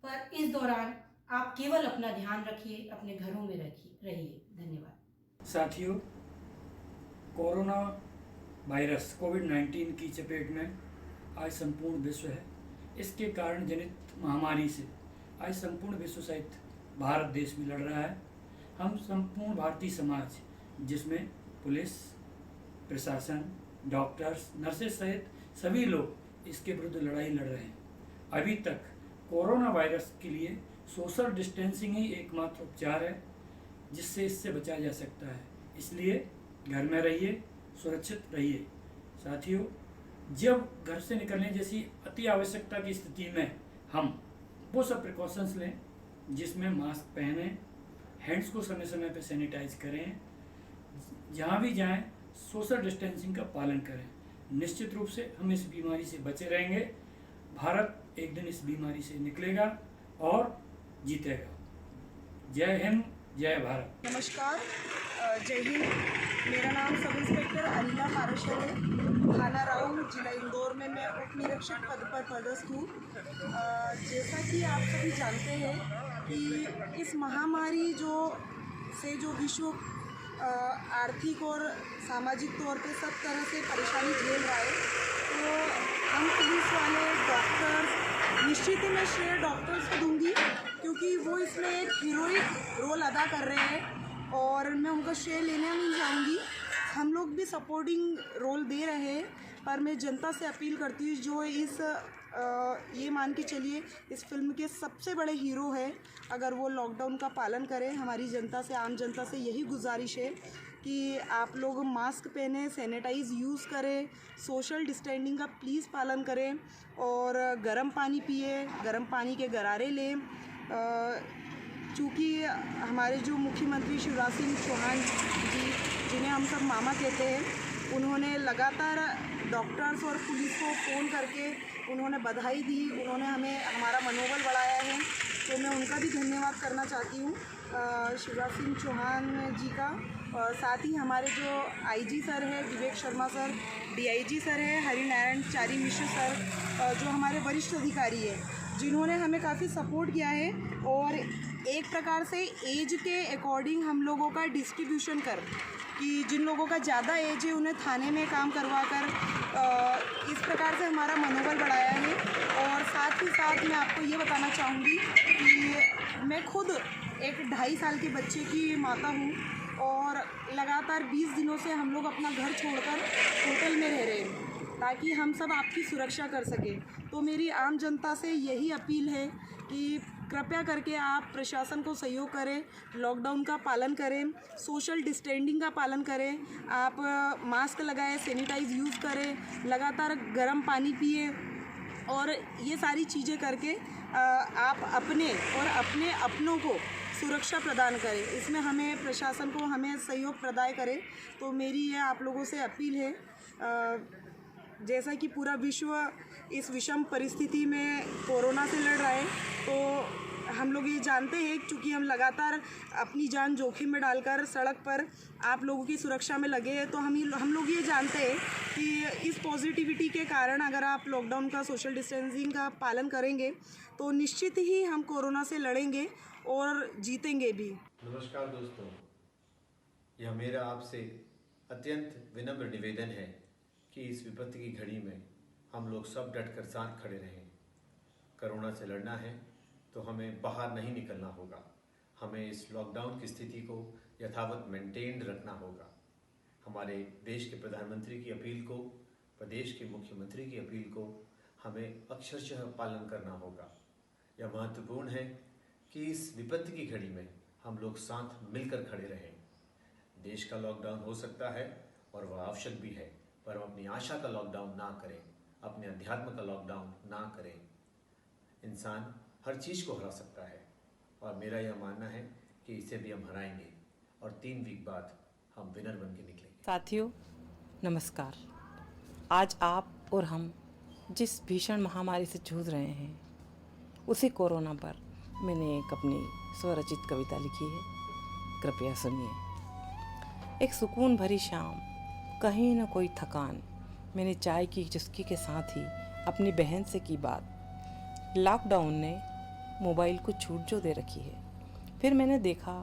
पर इस दौरान आप केवल अपना ध्यान रखिए, अपने घरों में रहिए। धन्यवाद। साथियों, कोरोना वायरस कोविड-19 की चपेट में आज संपूर्ण विश्व है। इसके कारण जनित महामारी से आज संपूर्ण विश्व सहित भारत देश में लड़ रहा है। हम संपूर्ण भारतीय समाज, जिसमें पुलिस, प्रशासन, डॉक्टर्स, नर्सेस सहित सभी लोग इसके विरुद्ध लड़ाई लड़ रहे हैं। अभी तक कोरोना वायरस के लिए सोशल डिस्टेंसिंग ही एकमात्र उपचार है जिससे इससे बचा जा सकता है। इसलिए घर में रहिए, सुरक्षित रहिए। साथियों, जब घर से निकलने जैसी अति आवश्यकता की स्थिति में हम वो सब प्रिकॉशंस लें, जिसमें मास्क पहनें, हैंड्स को समय समय पर सैनिटाइज करें, जहाँ भी जाएं सोशल डिस्टेंसिंग का पालन करें। निश्चित रूप से हम इस बीमारी से बचे रहेंगे। भारत एक दिन इस बीमारी से निकलेगा और जीतेगा। जय हिंद, जय भारत। नमस्कार, जय हिंद। मेरा नाम सब इंस्पेक्टर अनिला पारशर है। थाना राऊ, जिला इंदौर में मैं उप निरीक्षक पद पर पदस्थ हूँ। जैसा कि आप सभी जानते हैं कि इस महामारी जो विश्व आर्थिक और सामाजिक तौर पे सब तरह से परेशानी झेल रहा है, तो हम पुलिस वाले, डॉक्टर्स, निश्चित ही मैं श्रेय डॉक्टर्स को दूंगी, क्योंकि वो इसमें एक हीरोइक रोल अदा कर रहे हैं और मैं उनका श्रेय लेने नहीं चाहूँगी। हम लोग भी सपोर्टिंग रोल दे रहे हैं, पर मैं जनता से अपील करती हूँ जो इस ये मान के चलिए इस फिल्म के सबसे बड़े हीरो हैं। अगर वो लॉकडाउन का पालन करें, हमारी जनता से, आम जनता से यही गुजारिश है कि आप लोग मास्क पहने, सैनिटाइज़ यूज़ करें, सोशल डिस्टेंसिंग का प्लीज़ पालन करें और गर्म पानी पिए, गर्म पानी के गरारे लें। चूँकि हमारे जो मुख्यमंत्री शिवराज सिंह चौहान जी, जिन्हें हम सब मामा कहते हैं, उन्होंने लगातार डॉक्टर्स और पुलिस को फ़ोन करके उन्होंने बधाई दी, उन्होंने हमारा मनोबल बढ़ाया है, तो मैं उनका भी धन्यवाद करना चाहती हूँ, शिवराज सिंह चौहान जी का। और साथ ही हमारे जो आईजी सर है Vivek Sharma sir, DIG sir है हरिनारायण चारी मिश्र सर, जो हमारे वरिष्ठ अधिकारी हैं, जिन्होंने हमें काफ़ी सपोर्ट किया है। और एक प्रकार से एज के अकॉर्डिंग हम लोगों का डिस्ट्रीब्यूशन कर कि जिन लोगों का ज़्यादा एज है उन्हें थाने में काम करवा कर इस प्रकार से हमारा मनोबल बढ़ाया है। और साथ ही साथ मैं आपको ये बताना चाहूँगी कि मैं खुद एक 2.5 साल के बच्चे की माता हूँ और लगातार 20 दिनों से हम लोग अपना घर छोड़कर होटल में रह रहे हैं ताकि हम सब आपकी सुरक्षा कर सकें। तो मेरी आम जनता से यही अपील है कि कृपया करके आप प्रशासन को सहयोग करें, लॉकडाउन का पालन करें, सोशल डिस्टेंसिंग का पालन करें, आप मास्क लगाएं, सैनिटाइज़ यूज़ करें, लगातार गर्म पानी पिए और ये सारी चीज़ें करके आप अपने और अपने अपनों को सुरक्षा प्रदान करें। इसमें हमें प्रशासन को हमें सहयोग प्रदान करें। तो मेरी ये आप लोगों से अपील है। जैसा कि पूरा विश्व इस विषम परिस्थिति में कोरोना से लड़ रहा है, तो हम लोग ये जानते हैं, चूँकि हम लगातार अपनी जान जोखिम में डालकर सड़क पर आप लोगों की सुरक्षा में लगे हैं, तो हम लोग ये जानते हैं कि इस पॉजिटिविटी के कारण अगर आप लॉकडाउन का, सोशल डिस्टेंसिंग का पालन करेंगे तो निश्चित ही हम कोरोना से लड़ेंगे और जीतेंगे भी। नमस्कार दोस्तों, यह मेरा आपसे अत्यंत विनम्र निवेदन है कि इस विपत्ति की घड़ी में हम लोग सब डटकर साथ खड़े रहें। कोरोना से लड़ना है तो हमें बाहर नहीं निकलना होगा, हमें इस लॉकडाउन की स्थिति को यथावत मेंटेन रखना होगा। हमारे देश के प्रधानमंत्री की अपील को, प्रदेश के मुख्यमंत्री की अपील को हमें अक्षरशः पालन करना होगा। यह महत्वपूर्ण है कि इस विपत्ति की घड़ी में हम लोग साथ मिलकर खड़े रहें। देश का लॉकडाउन हो सकता है और वह आवश्यक भी है, पर हम अपनी आशा का लॉकडाउन ना करें, अपने अध्यात्म का लॉकडाउन ना करें। इंसान हर चीज़ को हरा सकता है और मेरा यह मानना है कि इसे भी हम हराएंगे और 3 वीक बाद हम विनर बन के निकलेंगे। साथियों नमस्कार। आज आप और हम जिस भीषण महामारी से जूझ रहे हैं, उसी कोरोना पर मैंने एक अपनी स्वरचित कविता लिखी है, कृपया सुनिए। एक सुकून भरी शाम, कहीं न कोई थकान, मैंने चाय की चुस्की के साथ ही अपनी बहन से की बात। लॉकडाउन ने मोबाइल को छूट जो दे रखी है। फिर मैंने देखा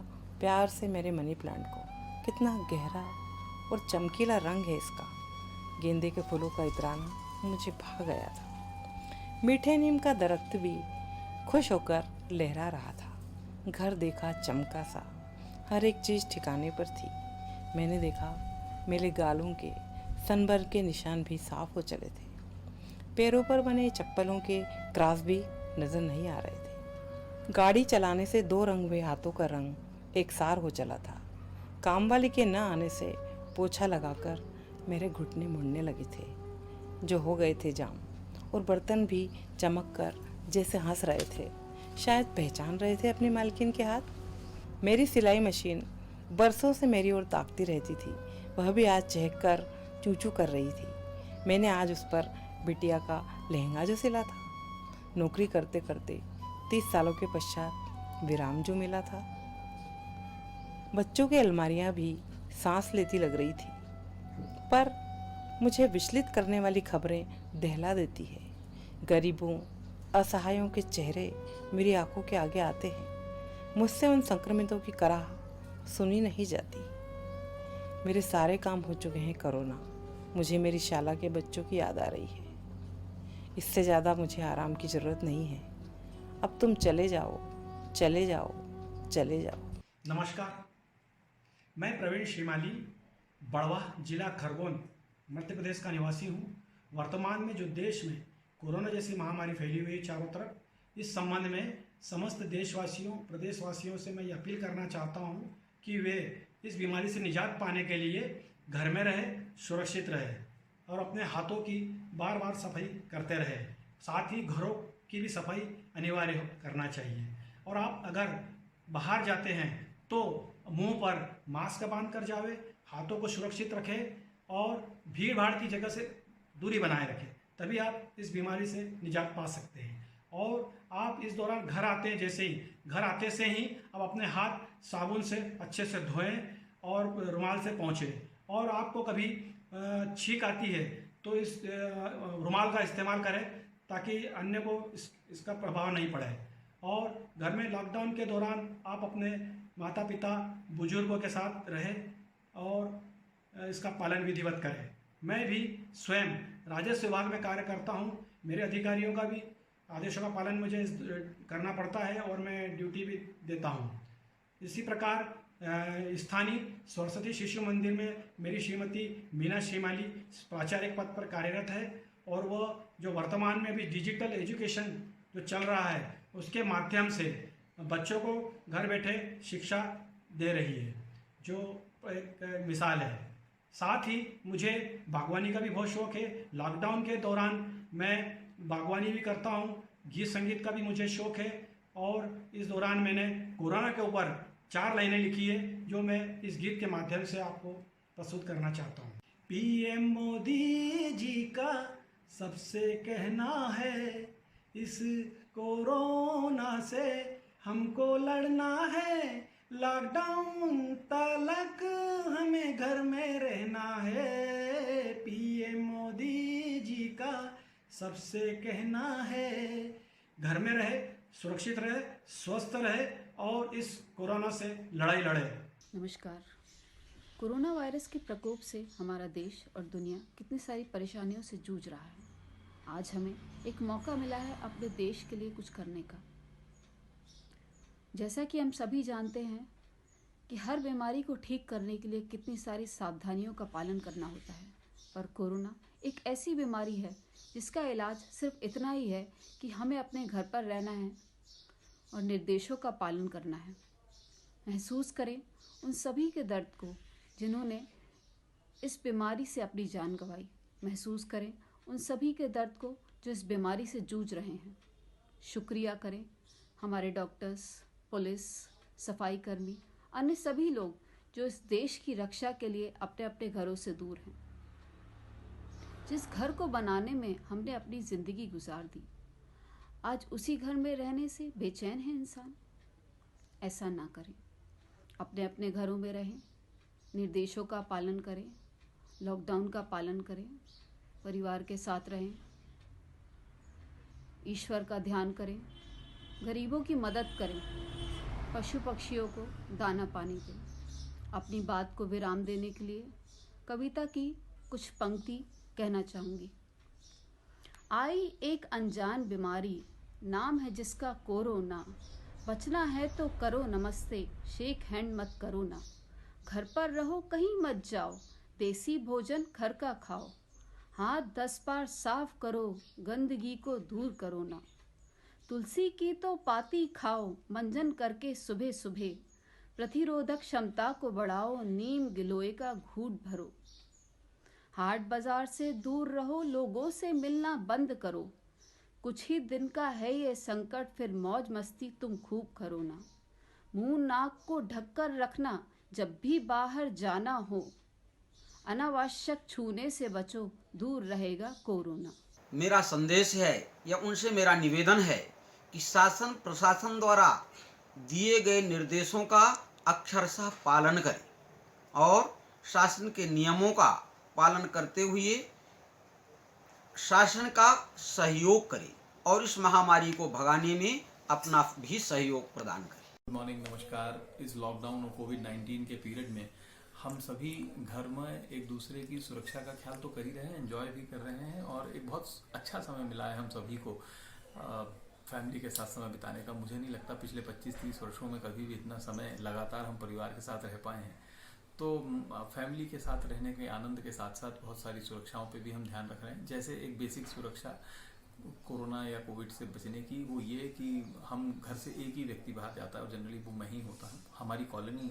प्यार से मेरे मनी प्लांट को, कितना गहरा और चमकीला रंग है इसका। गेंदे के फूलों का इतराना मुझे भा गया था। मीठे नीम का दरख्त भी खुश होकर लहरा रहा था। घर देखा चमका सा, हर एक चीज़ ठिकाने पर थी। मैंने देखा मेरे गालों के सनबर्न के निशान भी साफ हो चले थे। पैरों पर बने चप्पलों के क्रॉस भी नजर नहीं आ रहे थे। गाड़ी चलाने से 2 रंग हाथों का रंग एक सार हो चला था। काम वाली के न आने से पोछा लगाकर मेरे घुटने मुड़ने लगे थे, जो हो गए थे जाम, और बर्तन भी चमक कर जैसे हंस रहे थे, शायद पहचान रहे थे अपनी मालकिन के हाथ। मेरी सिलाई मशीन बरसों से मेरी ओर ताकती रहती थी, वह भी आज चहक कर चूचू कर रही थी। मैंने आज उस पर बिटिया का लहंगा जो सिला था, नौकरी करते करते 30 सालों के पश्चात विराम जो मिला था। बच्चों की अलमारियां भी सांस लेती लग रही थी, पर मुझे विचलित करने वाली खबरें दहला देती है। गरीबों, असहायों के चेहरे मेरी आंखों के आगे आते हैं। मुझसे उन संक्रमितों की कराह सुनी नहीं जाती। मेरे सारे काम हो चुके हैं कोरोना। मुझे मेरी शाला के बच्चों की याद आ रही है। इससे ज़्यादा मुझे आराम की ज़रूरत नहीं है। अब तुम चले जाओ, चले जाओ, चले जाओ। नमस्कार, मैं प्रवीण श्रीमाली, बड़वाह जिला खरगोन, मध्य प्रदेश का निवासी हूँ। वर्तमान में जो देश में कोरोना जैसी महामारी फैली हुई है चारों तरफ। इस संबंध में समस्त देशवासियों, प्रदेशवासियों से मैं ये अपील करना चाहता हूँ कि वे इस बीमारी से निजात पाने के लिए घर में रहे, सुरक्षित रहे और अपने हाथों की बार बार सफाई करते रहे। साथ ही घरों की भी सफाई अनिवार्य करना चाहिए। और आप अगर बाहर जाते हैं तो मुंह पर मास्क बांध कर जावे, हाथों को सुरक्षित रखें और भीड़ भाड़ की जगह से दूरी बनाए रखें, तभी आप इस बीमारी से निजात पा सकते हैं। और आप इस दौरान घर आते से ही आप अपने हाथ साबुन से अच्छे से धोएं और रुमाल से पोंछें। और आपको कभी छींक आती है तो इस रुमाल का इस्तेमाल करें ताकि अन्य को इसका प्रभाव नहीं पड़े। और घर में लॉकडाउन के दौरान आप अपने माता पिता, बुजुर्गों के साथ रहें और इसका पालन विधिवत करें। मैं भी स्वयं राजस्व विभाग में कार्य करता हूं। मेरे अधिकारियों का भी आदेशों का पालन मुझे करना पड़ता है और मैं ड्यूटी भी देता हूं। इसी प्रकार स्थानीय सरस्वती शिशु मंदिर में मेरी श्रीमती मीना शेमाली प्राचार्य पद पर कार्यरत है और वह जो वर्तमान में भी डिजिटल एजुकेशन जो चल रहा है उसके माध्यम से बच्चों को घर बैठे शिक्षा दे रही है, जो एक मिसाल है। साथ ही मुझे बागवानी का भी बहुत शौक है। लॉकडाउन के दौरान मैं बागवानी भी करता हूँ। गीत संगीत का भी मुझे शौक है और इस दौरान मैंने कोरोना के ऊपर 4 लाइनें लिखी है जो मैं इस गीत के माध्यम से आपको प्रस्तुत करना चाहता हूँ। पीएम मोदी जी का सबसे कहना है, इस कोरोना से हमको लड़ना है, लॉकडाउन तक हमें घर में रहना है। पीएम मोदी जी का सबसे कहना है, घर में रहे, सुरक्षित रहे, स्वस्थ रहे और इस कोरोना से लड़ाई लड़े। नमस्कार। कोरोना वायरस के प्रकोप से हमारा देश और दुनिया कितनी सारी परेशानियों से जूझ रहा है। आज हमें एक मौका मिला है अपने देश के लिए कुछ करने का। जैसा कि हम सभी जानते हैं कि हर बीमारी को ठीक करने के लिए कितनी सारी सावधानियों का पालन करना होता है, पर कोरोना एक ऐसी बीमारी है जिसका इलाज सिर्फ इतना ही है कि हमें अपने घर पर रहना है और निर्देशों का पालन करना है। महसूस करें उन सभी के दर्द को जिन्होंने इस बीमारी से अपनी जान गंवाई। महसूस करें उन सभी के दर्द को जो इस बीमारी से जूझ रहे हैं। शुक्रिया करें हमारे डॉक्टर्स, पुलिस, सफाई कर्मी, अन्य सभी लोग जो इस देश की रक्षा के लिए अपने अपने घरों से दूर हैं। जिस घर को बनाने में हमने अपनी ज़िंदगी गुजार दी, आज उसी घर में रहने से बेचैन है इंसान। ऐसा ना करें, अपने अपने घरों में रहें, निर्देशों का पालन करें, लॉकडाउन का पालन करें, परिवार के साथ रहें, ईश्वर का ध्यान करें, गरीबों की मदद करें, पशु पक्षियों को दाना पानी दें। अपनी बात को विराम देने के लिए कविता की कुछ पंक्ति कहना चाहूँगी। आई एक अनजान बीमारी, नाम है जिसका कोरोना। बचना है तो करो नमस्ते, शेक हैंड मत करो ना। घर पर रहो, कहीं मत जाओ, देसी भोजन घर का खाओ। हाथ 10 बार साफ करो, गंदगी को दूर करो ना। तुलसी की तो पाती खाओ, मंजन करके सुबह सुबह। प्रतिरोधक क्षमता को बढ़ाओ, नीम गिलोय का घूंट भरो। हाट बाजार से दूर रहो, लोगों से मिलना बंद करो। कुछ ही दिन का है ये संकट, फिर मौज मस्ती तुम खूब करो ना। मुंह नाक को ढककर रखना जब भी बाहर जाना हो। अनावश्यक छूने से बचो, दूर रहेगा कोरोना। मेरा संदेश है या उनसे मेरा निवेदन है कि शासन प्रशासन द्वारा दिए गए निर्देशों का अक्षरशः पालन करें और शासन के नियमों का पालन करते हुए शासन का सहयोग करें और इस महामारी को भगाने में अपना भी सहयोग प्रदान करें। गुड मॉर्निंग, नमस्कार। इस लॉकडाउन और कोविड-19 के पीरियड में हम सभी घर में एक दूसरे की सुरक्षा का ख्याल तो कर ही रहे हैं, एंजॉय भी कर रहे हैं और एक बहुत अच्छा समय मिला है हम सभी को फैमिली के साथ समय बिताने का। मुझे नहीं लगता पिछले 25-30 वर्षों में कभी भी इतना समय लगातार हम परिवार के साथ रह पाए हैं। तो फैमिली के साथ रहने के आनंद के साथ साथ बहुत सारी सुरक्षाओं पे भी हम ध्यान रख रहे हैं। जैसे एक बेसिक सुरक्षा, कोरोना या कोविड से बचने की, वो ये कि हम घर से एक ही व्यक्ति बाहर जाता है और जनरली वो मैं ही होता है। हमारी कॉलोनी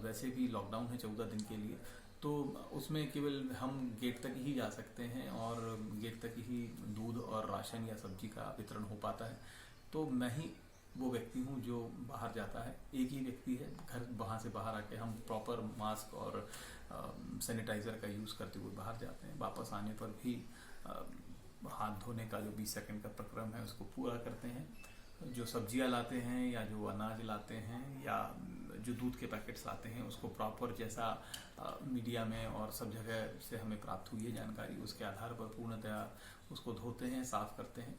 वैसे भी लॉकडाउन है 14 दिन के लिए, तो उसमें केवल हम गेट तक ही जा सकते हैं और गेट तक ही दूध और राशन या सब्जी का वितरण हो पाता है। तो मैं ही वो व्यक्ति हूँ जो बाहर जाता है, एक ही व्यक्ति है। घर वहाँ से बाहर आके हम प्रॉपर मास्क और सैनिटाइज़र का यूज़ करते हुए बाहर जाते हैं। वापस आने पर भी हाथ धोने का जो 20 सेकंड का प्रक्रम है उसको पूरा करते हैं। जो सब्जियां लाते हैं या जो अनाज लाते हैं या जो दूध के पैकेट्स लाते हैं उसको प्रॉपर, जैसा मीडिया में और सब जगह से हमें प्राप्त हुई है जानकारी, उसके आधार पर पूर्णतया उसको धोते हैं, साफ़ करते हैं।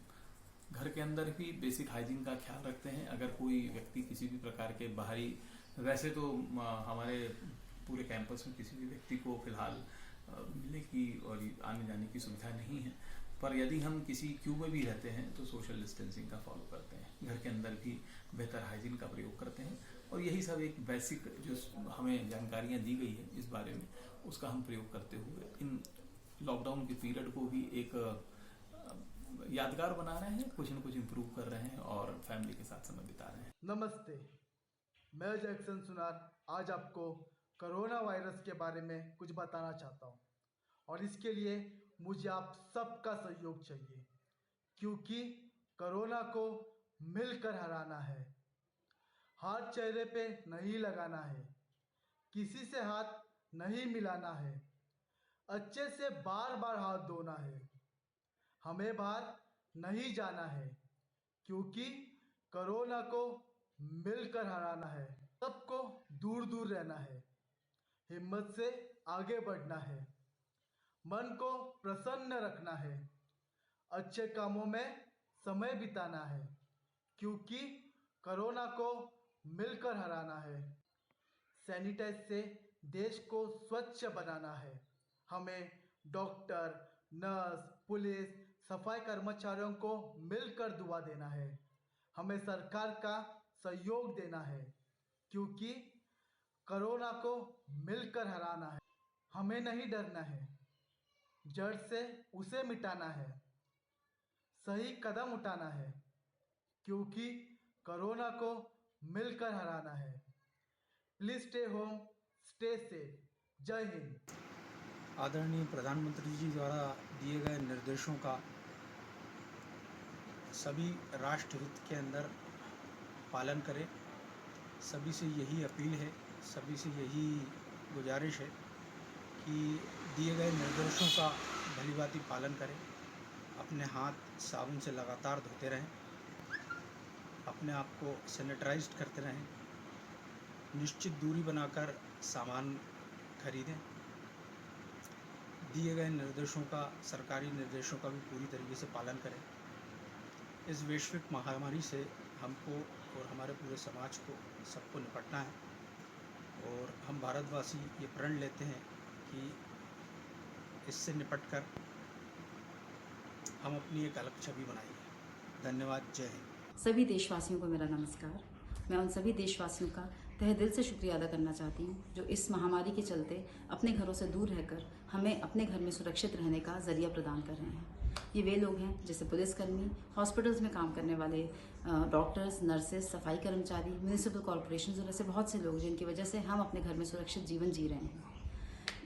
घर के अंदर भी बेसिक हाइजीन का ख्याल रखते हैं। अगर कोई व्यक्ति किसी भी प्रकार के बाहरी, वैसे तो हमारे पूरे कैंपस में किसी भी व्यक्ति को फिलहाल मिलने की और आने जाने की सुविधा नहीं है, पर यदि हम किसी क्यू में भी रहते हैं तो सोशल डिस्टेंसिंग का फॉलो करते हैं। घर के अंदर भी बेहतर हाइजीन का प्रयोग करते हैं और यही सब एक बेसिक जो हमें जानकारियाँ दी गई है इस बारे में, उसका हम प्रयोग करते हुए इन लॉकडाउन के पीरियड को भी एक यादगार बना रहे हैं, कुछ न कुछ इम्प्रूव कर रहे हैं और फैमिली के साथ समय बिता रहे हैं। नमस्ते, मैं जैक्सन सुनार आज आपको कोरोना वायरस के बारे में कुछ बताना चाहता हूँ और इसके लिए मुझे आप सबका सहयोग चाहिए, क्योंकि कोरोना को मिलकर हराना है। हाथ चेहरे पे नहीं लगाना है, किसी से हाथ नहीं मिलाना है, अच्छे से बार बार हाथ धोना है, हमें बाहर नहीं जाना है, क्योंकि कोरोना को मिलकर हराना है। सबको दूर दूर रहना है, हिम्मत से आगे बढ़ना है, मन को प्रसन्न रखना है, अच्छे कामों में समय बिताना है, क्योंकि कोरोना को मिलकर हराना है। सैनिटाइज से देश को स्वच्छ बनाना है। हमें डॉक्टर, नर्स, पुलिस, सफाई कर्मचारियों को मिलकर दुआ देना है। हमें सरकार का सहयोग देना है, क्योंकि कोरोना को मिलकर हराना है। हमें नहीं डरना है, जड़ से उसे मिटाना है, सही कदम उठाना है, क्योंकि कोरोना को मिलकर हराना है। Please stay home, stay safe. जय हिंद। आदरणीय प्रधानमंत्री जी द्वारा दिए गए निर्देशों का सभी राष्ट्रहित के अंदर पालन करें। सभी से यही अपील है, सभी से यही गुजारिश है कि दिए गए निर्देशों का भलीभांति पालन करें। अपने हाथ साबुन से लगातार धोते रहें, अपने आप को सैनिटाइज्ड करते रहें, निश्चित दूरी बनाकर सामान खरीदें। दिए गए निर्देशों का, सरकारी निर्देशों का भी पूरी तरीके से पालन करें। इस वैश्विक महामारी से हमको और हमारे पूरे समाज को, सबको निपटना है और हम भारतवासी ये प्रण लेते हैं कि इससे निपटकर हम अपनी एक अलग छवि बनाएंगे। धन्यवाद। जय हिंद। सभी देशवासियों को मेरा नमस्कार। मैं उन सभी देशवासियों का तहे दिल से शुक्रिया अदा करना चाहती हूँ जो इस महामारी के चलते अपने घरों से दूर रहकर हमें अपने घर में सुरक्षित रहने का जरिया प्रदान कर रहे हैं। ये वे लोग हैं जैसे पुलिसकर्मी, हॉस्पिटल्स में काम करने वाले डॉक्टर्स, नर्सेस, सफाई कर्मचारी, म्यूनिसिपल कॉरपोरेशन और ऐसे बहुत से लोग जिनकी वजह से हम अपने घर में सुरक्षित जीवन जी रहे हैं।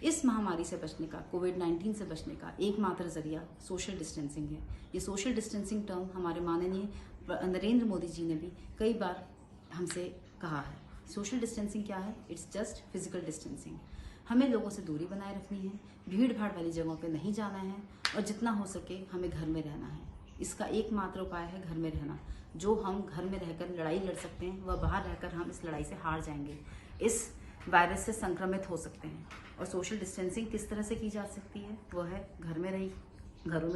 इस महामारी से बचने का, कोविड-19 से बचने का एकमात्र जरिया सोशल डिस्टेंसिंग है। ये सोशल डिस्टेंसिंग टर्म हमारे माननीय नरेंद्र मोदी जी ने भी कई बार हमसे कहा है। सोशल डिस्टेंसिंग क्या है? It's just physical distancing. हमें लोगों से दूरी बनाए रखनी है, भीड़ भाड़ वाली जगहों पे नहीं जाना है और जितना हो सके हमें घर में रहना है। इसका एकमात्र उपाय है घर में रहना। जो हम घर में रहकर लड़ाई लड़ सकते हैं वह बाहर रहकर हम इस लड़ाई से हार जाएंगे, इस वायरस से संक्रमित हो सकते हैं। और सोशल डिस्टेंसिंग किस तरह से की जा सकती है? वो है घरों में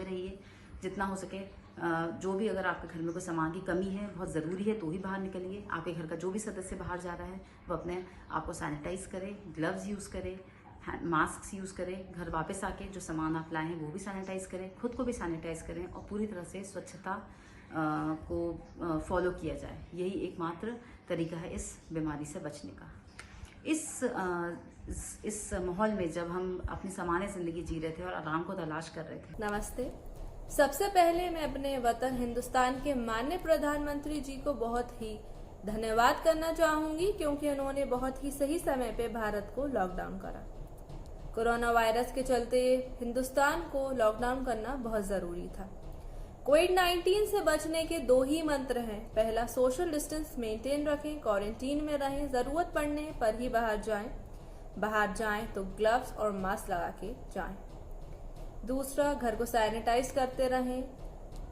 रहिए, जितना हो सके। जो भी, अगर आपके घर में कोई सामान की कमी है, बहुत ज़रूरी है, तो ही बाहर निकलिए। आपके घर का जो भी सदस्य बाहर जा रहा है वो अपने आप को सैनिटाइज़ करे, ग्लव्स यूज़ करे, मास्क यूज़ करें। घर वापस आके जो सामान आप लाए हैं वो भी सैनिटाइज़ करें, खुद को भी सैनिटाइज़ करें और पूरी तरह से स्वच्छता को फॉलो किया जाए। यही एकमात्र तरीका है इस बीमारी से बचने का। इस माहौल में जब हम अपनी सामान्य ज़िंदगी जी रहे थे और आराम को तलाश कर रहे थे। नमस्ते, सबसे पहले मैं अपने वतन हिंदुस्तान के माननीय प्रधानमंत्री जी को बहुत ही धन्यवाद करना चाहूंगी, क्योंकि उन्होंने बहुत ही सही समय पे भारत को लॉकडाउन करा। कोरोना वायरस के चलते हिंदुस्तान को लॉकडाउन करना बहुत जरूरी था। कोविड-19 से बचने के 2 ही मंत्र हैं। पहला, सोशल डिस्टेंस मेंटेन रखें, क्वारंटीन में रहें, जरूरत पड़ने पर ही बाहर जाएं तो ग्लव्स और मास्क लगा के जाएं। दूसरा, घर को सैनिटाइज करते रहें,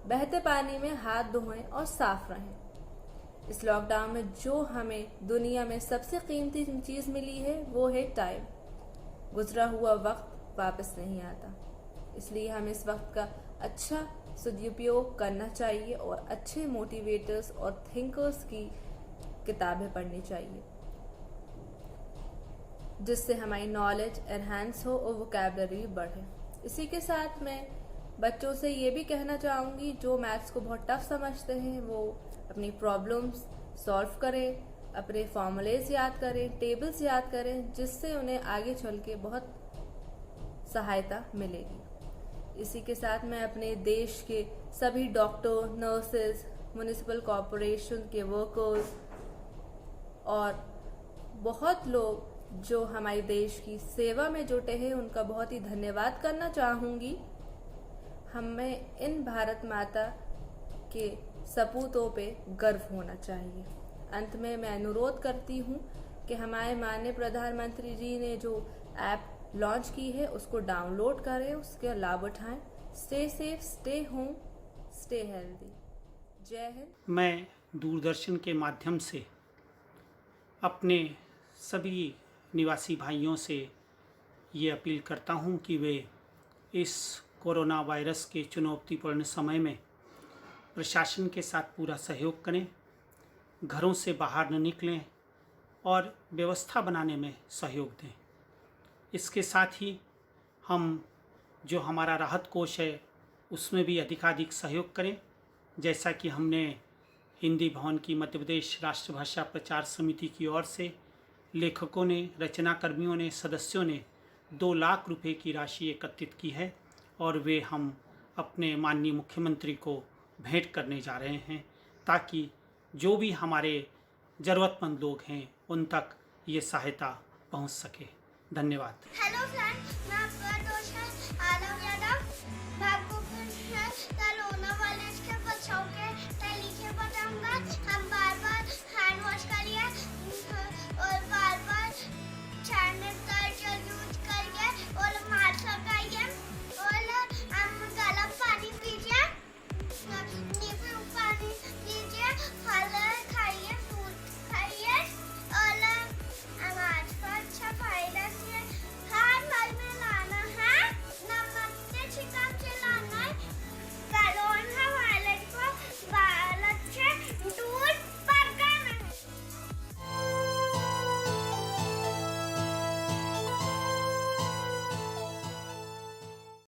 बहते पानी में हाथ धोएं और साफ रहें। इस लॉकडाउन में जो हमें दुनिया में सबसे कीमती चीज मिली है वो है टाइम। गुजरा हुआ वक्त वापस नहीं आता, इसलिए हमें इस वक्त का अच्छा सदुपयोग करना चाहिए और अच्छे मोटिवेटर्स और थिंकर्स की किताबें पढ़नी चाहिए, जिससे हमारी नॉलेज एनहांस हो और वोकैबुलरी बढ़े। इसी के साथ मैं बच्चों से ये भी कहना चाहूँगी, जो मैथ्स को बहुत टफ समझते हैं वो अपनी प्रॉब्लम्स सॉल्व करें, अपने फॉर्मूलेज याद करें, टेबल्स याद करें, जिससे उन्हें आगे चल के बहुत सहायता मिलेगी। इसी के साथ मैं अपने देश के सभी डॉक्टर, नर्सेज, म्युनिसिपल कॉरपोरेशन के वर्कर्स और बहुत लोग जो हमारे देश की सेवा में जुटे हैं उनका बहुत ही धन्यवाद करना चाहूँगी। हमें इन भारत माता के सपूतों पे गर्व होना चाहिए। अंत में मैं अनुरोध करती हूँ कि हमारे माननीय प्रधानमंत्री जी ने जो ऐप लॉन्च की है उसको डाउनलोड करें, उसके लाभ उठाएं। Stay safe, stay home, stay healthy. जय हिंद। मैं दूरदर्शन के माध्यम से अपने सभी निवासी भाइयों से ये अपील करता हूँ कि वे इस कोरोना वायरस के चुनौतीपूर्ण समय में प्रशासन के साथ पूरा सहयोग करें, घरों से बाहर न निकलें और व्यवस्था बनाने में सहयोग दें। इसके साथ ही हम जो हमारा राहत कोष है उसमें भी अधिकाधिक सहयोग करें, जैसा कि हमने हिंदी भवन की मध्य प्रदेश राष्ट्रभाषा प्रचार समिति की ओर से लेखकों ने, रचनाकर्मियों ने, सदस्यों ने 2 लाख रुपए की राशि एकत्रित की है और वे हम अपने माननीय मुख्यमंत्री को भेंट करने जा रहे हैं, ताकि जो भी हमारे ज़रूरतमंद लोग हैं उन तक ये सहायता पहुंच सके। धन्यवाद। Hello friends,